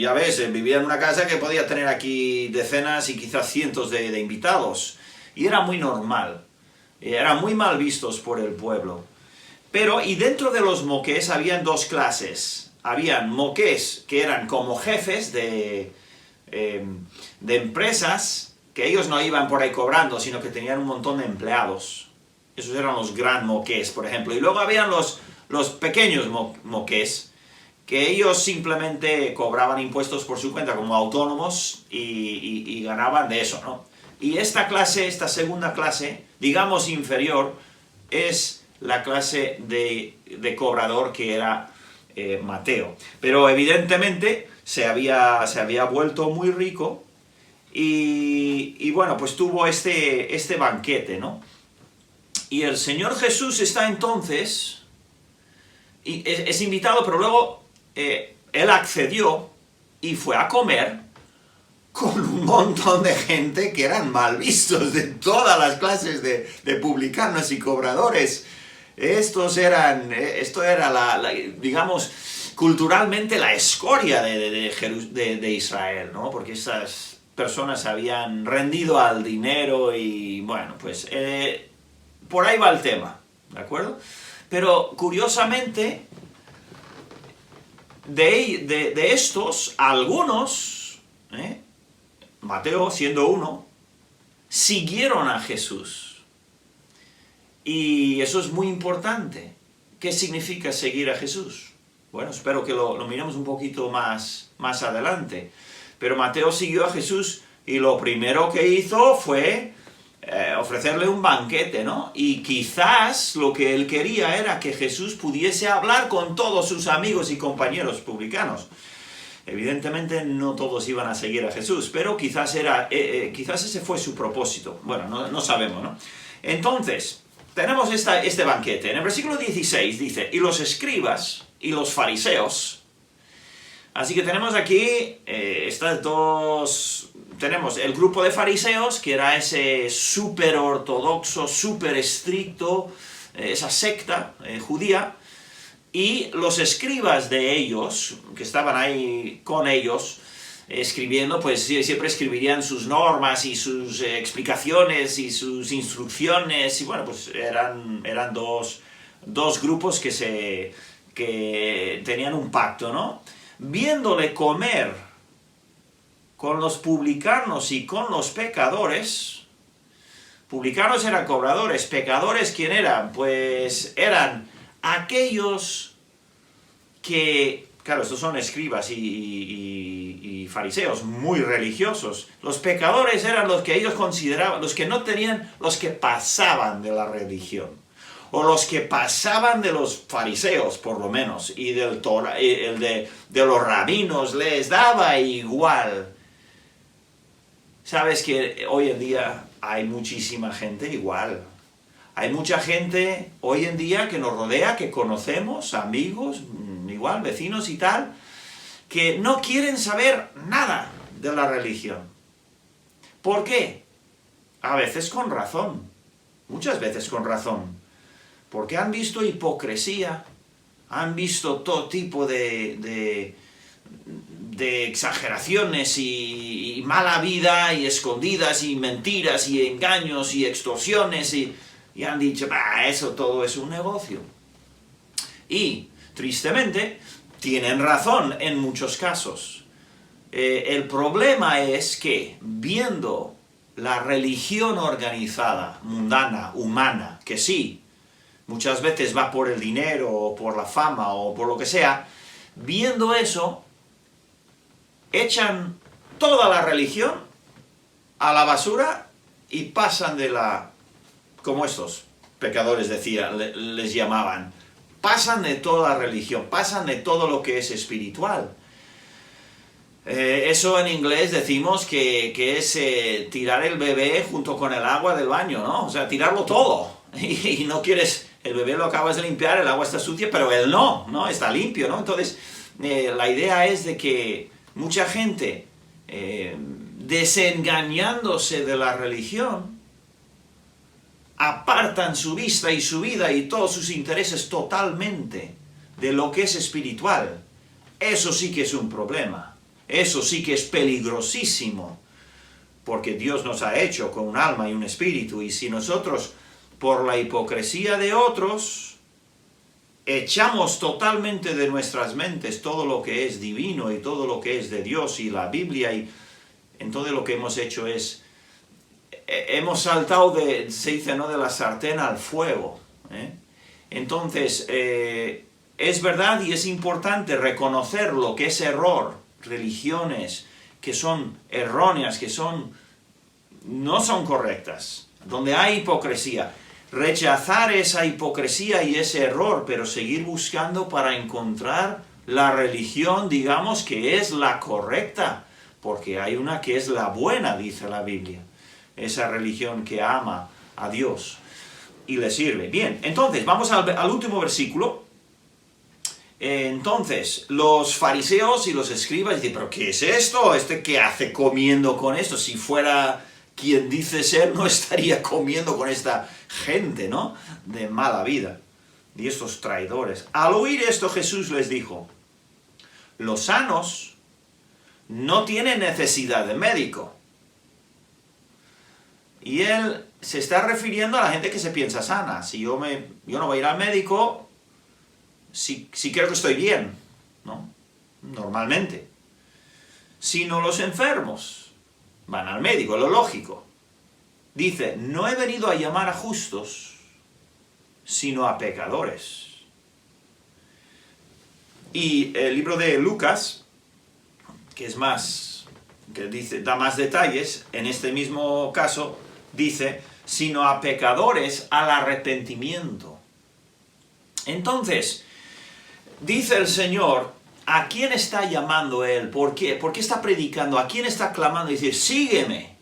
una casa que podía tener aquí decenas y quizás cientos de invitados, y era muy normal, eran muy mal vistos por el pueblo. Y dentro de los moqués habían dos clases. Habían moqués que eran como jefes de empresas, que ellos no iban por ahí cobrando, sino que tenían un montón de empleados. Esos eran los gran moqués, por ejemplo. Y luego habían los pequeños moqués, que ellos simplemente cobraban impuestos por su cuenta como autónomos y ganaban de eso, ¿no? Y esta segunda clase, digamos inferior, es la clase de cobrador que era Mateo. Pero evidentemente se había vuelto muy rico y bueno, pues tuvo este banquete, ¿no? Y el Señor Jesús está entonces... y es invitado, pero luego él accedió y fue a comer con un montón de gente que eran mal vistos, de todas las clases de publicanos y cobradores. Esto era digamos, culturalmente la escoria de Israel, ¿no? Porque esas personas habían rendido al dinero y, bueno, pues por ahí va el tema, ¿de acuerdo? Pero curiosamente, de estos, algunos, Mateo siendo uno, siguieron a Jesús. Y eso es muy importante. ¿Qué significa seguir a Jesús? Bueno, espero que lo miremos un poquito más adelante. Pero Mateo siguió a Jesús y lo primero que hizo fue ofrecerle un banquete, ¿no? Y quizás lo que él quería era que Jesús pudiese hablar con todos sus amigos y compañeros publicanos. Evidentemente no todos iban a seguir a Jesús, pero quizás ese fue su propósito. Bueno, no sabemos, ¿no? Entonces, tenemos este banquete. En el versículo 16 dice, y los escribas y los fariseos. Así que tenemos aquí estas dos... Tenemos el grupo de fariseos, que era ese súper ortodoxo, súper estricto, esa secta judía, y los escribas de ellos, que estaban ahí con ellos, escribiendo, pues siempre escribirían sus normas y sus explicaciones y sus instrucciones, y bueno, pues eran dos grupos que tenían un pacto, ¿no? Viéndole comer con los publicanos y con los pecadores. Publicanos eran cobradores, pecadores, ¿quién eran? Pues eran aquellos que, claro, estos son escribas y fariseos muy religiosos. Los pecadores eran los que ellos consideraban, los que no tenían, los que pasaban de la religión, o los que pasaban de los fariseos, por lo menos, y de los rabinos, les daba igual. Sabes que hoy en día hay muchísima gente igual. Hay mucha gente hoy en día que nos rodea, que conocemos, amigos, igual, vecinos y tal, que no quieren saber nada de la religión. ¿Por qué? A veces con razón, muchas veces con razón, porque han visto hipocresía, han visto todo tipo de exageraciones y mala vida y escondidas y mentiras y engaños y extorsiones y han dicho, eso todo es un negocio. Y, tristemente, tienen razón en muchos casos. El problema es que, viendo la religión organizada, mundana, humana, que sí, muchas veces va por el dinero o por la fama o por lo que sea, viendo eso, echan toda la religión a la basura y pasan de la, como estos pecadores decían, les llamaban, pasan de toda la religión, pasan de todo lo que es espiritual. Eso en inglés decimos que es tirar el bebé junto con el agua del baño, ¿no? O sea, tirarlo todo. Y no quieres, el bebé lo acabas de limpiar, el agua está sucia, pero él no, está limpio, ¿no? Entonces, la idea es de que mucha gente, desengañándose de la religión, apartan su vista y su vida y todos sus intereses totalmente de lo que es espiritual. Eso sí que es un problema. Eso sí que es peligrosísimo, porque Dios nos ha hecho con un alma y un espíritu, y si nosotros, por la hipocresía de otros, echamos totalmente de nuestras mentes todo lo que es divino y todo lo que es de Dios y la Biblia, y entonces lo que hemos hecho es, hemos saltado se dice, ¿no?, de la sartén al fuego, ¿eh? Entonces, es verdad y es importante reconocer lo que es error, religiones que son erróneas, que no son correctas, donde hay hipocresía. Rechazar esa hipocresía y ese error, pero seguir buscando para encontrar la religión, digamos, que es la correcta, porque hay una que es la buena, dice la Biblia, esa religión que ama a Dios y le sirve. Bien, entonces, vamos al último versículo. Entonces, los fariseos y los escribas dicen, ¿pero qué es esto? ¿Qué hace comiendo con esto? Si fuera quien dice ser, no estaría comiendo con esta gente, ¿no?, de mala vida. Y estos traidores. Al oír esto, Jesús les dijo, los sanos no tienen necesidad de médico. Y él se está refiriendo a la gente que se piensa sana. Si yo no voy a ir al médico, si creo que estoy bien, ¿no?, normalmente. Sino los enfermos van al médico, lo lógico. Dice, no he venido a llamar a justos, sino a pecadores. Y el libro de Lucas, que es más, que dice, da más detalles, en este mismo caso, dice, sino a pecadores al arrepentimiento. Entonces, dice el Señor, ¿a quién está llamando Él? ¿Por qué? ¿Por qué está predicando? ¿A quién está clamando? Y dice, sígueme.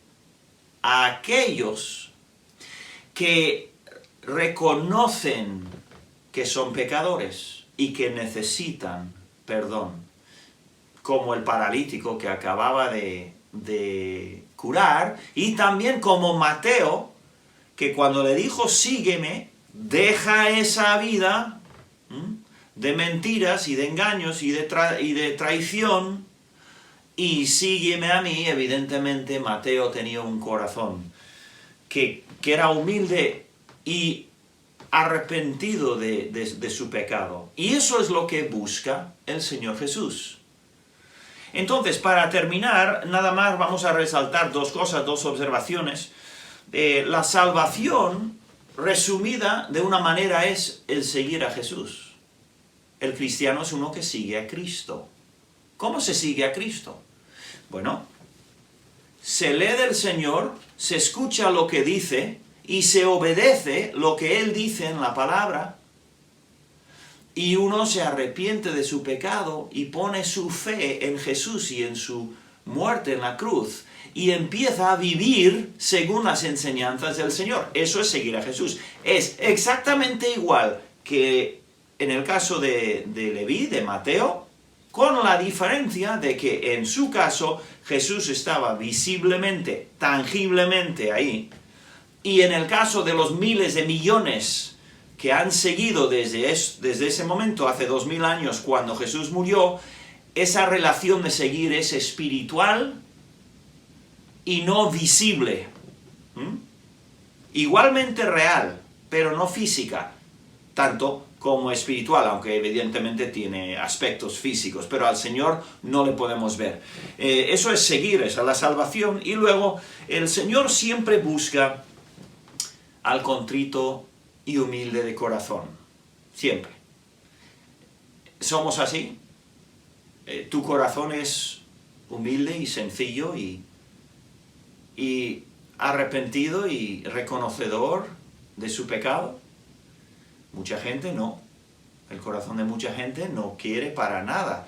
A aquellos que reconocen que son pecadores y que necesitan perdón. Como el paralítico que acababa de curar, y también como Mateo, que cuando le dijo, sígueme, deja esa vida de mentiras y de engaños y de traición, y sígueme a mí. Evidentemente Mateo tenía un corazón que era humilde y arrepentido de su pecado. Y eso es lo que busca el Señor Jesús. Entonces, para terminar, nada más vamos a resaltar dos cosas, dos observaciones. La salvación, resumida de una manera, es el seguir a Jesús. El cristiano es uno que sigue a Cristo. ¿Cómo se sigue a Cristo? Bueno, se lee del Señor, se escucha lo que dice y se obedece lo que Él dice en la palabra, y uno se arrepiente de su pecado y pone su fe en Jesús y en su muerte en la cruz, y empieza a vivir según las enseñanzas del Señor. Eso es seguir a Jesús. Es exactamente igual que en el caso de Leví, de Mateo, con la diferencia de que en su caso Jesús estaba visiblemente, tangiblemente ahí, y en el caso de los miles de millones que han seguido desde ese momento, hace 2000 años, cuando Jesús murió, esa relación de seguir es espiritual y no visible. Igualmente real, pero no física. Tanto como espiritual, aunque evidentemente tiene aspectos físicos, pero al Señor no le podemos ver. Eso es seguir, esa es la salvación. Y luego el Señor siempre busca al contrito y humilde de corazón, siempre. ¿Somos así? ¿Tu corazón es humilde y sencillo y arrepentido y reconocedor de su pecado? Mucha gente no. El corazón de mucha gente no quiere para nada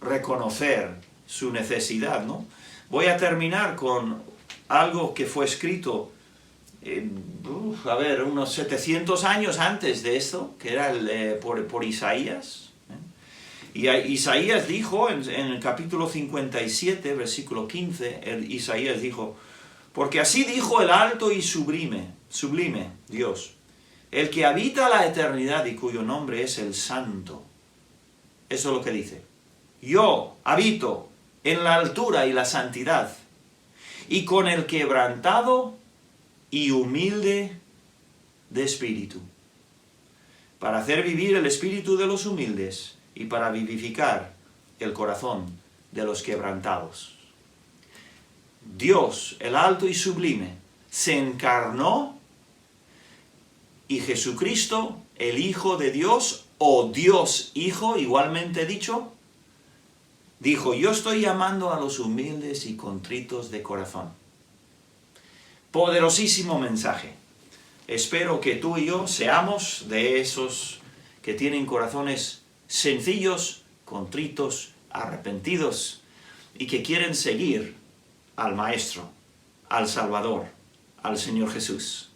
reconocer su necesidad, ¿no? Voy a terminar con algo que fue escrito, unos 700 años antes de esto, que era por Isaías. Y Isaías dijo, en el capítulo 57, versículo 15, Isaías dijo, porque así dijo el alto y sublime Dios, el que habita la eternidad y cuyo nombre es el Santo. Eso es lo que dice. Yo habito en la altura y la santidad, y con el quebrantado y humilde de espíritu, para hacer vivir el espíritu de los humildes y para vivificar el corazón de los quebrantados. Dios, el alto y sublime, se encarnó y Jesucristo, el Hijo de Dios, o Dios Hijo, igualmente dicho, dijo, yo estoy llamando a los humildes y contritos de corazón. Poderosísimo mensaje. Espero que tú y yo seamos de esos que tienen corazones sencillos, contritos, arrepentidos y que quieren seguir al Maestro, al Salvador, al Señor Jesús.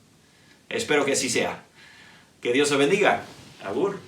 Espero que así sea. Que Dios te bendiga. Agur.